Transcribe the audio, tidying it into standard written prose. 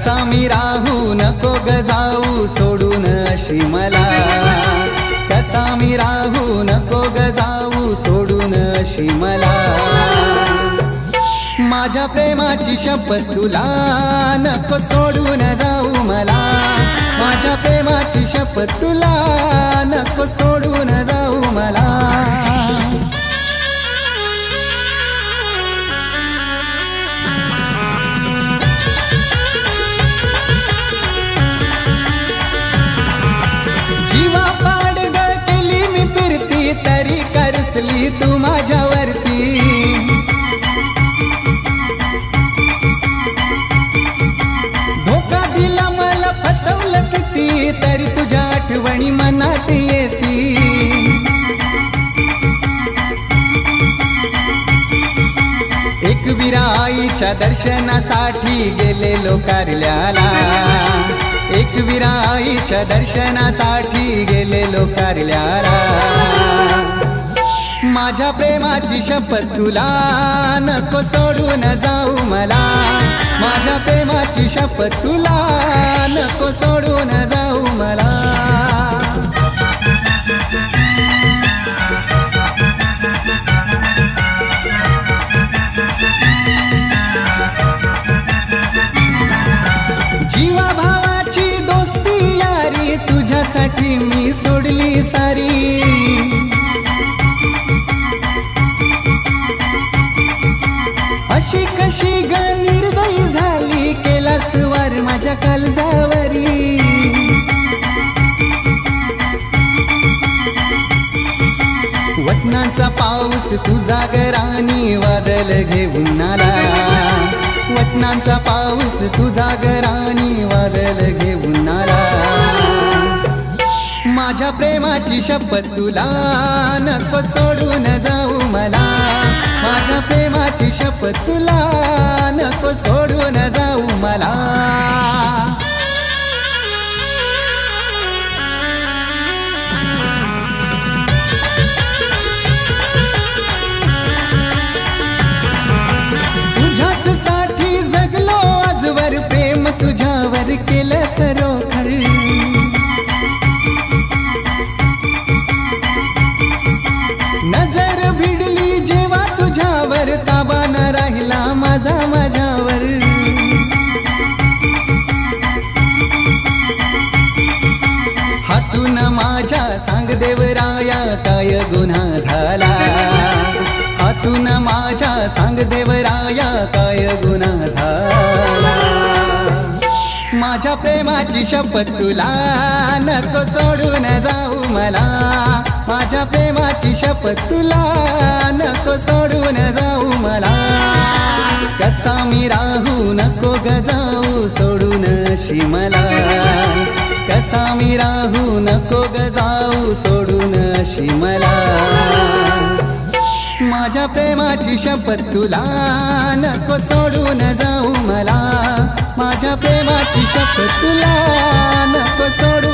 कसा मी राहू नको ग जाऊ सोडून अशी मला, कसा मी राहू नको ग जाऊ सोडून अशी मला. माझ्या प्रेमाची शपथ तुला नको सोडून जाऊ मला, माझ्या प्रेमाची शपथ तुला नको सोडून जाऊ मला. जीवा पाडग केली मी फिरती तरी करसली तू माझ्यावरती, तरी तुझ्या आठवणी मनात येती. एकविरा आईच्या दर्शनासाठी गेलेलो कारल्याला, एकविरा आईच्या दर्शनासाठी गेलेलो कारल्याला. माझ्या प्रेमाची शपथ तुला नको सोडून जाऊ मला, माझ्या प्रेमाची शपथ तुला नको सोडून जाऊ मला. जीवा भावाची दोस्ती यारी तुझ्यासाठी मी सोडली सारी, अशी कशी ग निर्दयी झाली केलास वार माझ्या काळजावरी. वचनांचा पाऊस तुझा गरानी वादळ घेऊन आला, वचनांचा पाऊस तुझा गरानी वादळ घेऊन आला. माझ्या प्रेमाची शपथ तुला नको सोडून जाऊ मला, माझ्या प्रेमाची शपथ तुला नको सोडून जाऊ मला. तुझ्याच साठी जगलो आजवर प्रेम तुझ्यावर केलं खरोखर. नजर भिडली जेव्हा तुझ्यावर ताबा न राहिला माझा माझ्यावर. हातून माझ्या सांग देवराया काय गुन्हा झाला, हातून माझ्या सांग देवराया काय गुन्हा झाला. माझ्या प्रेमाची शपथ तुला नको सोडून जाऊ मला, माझ्या प्रेमाची शपथ तुला नको सोडून जाऊ मला. कसा मी राहू नको ग जाऊ सोडून अशी मला, कसा मी राहू नको ग जाऊ सोडून अशी मला. माझ्या प्रेमाची शपथ तुला नको सोडून जाऊ मला, माझ्या प्रेमाची शपथ तुला नको सोडून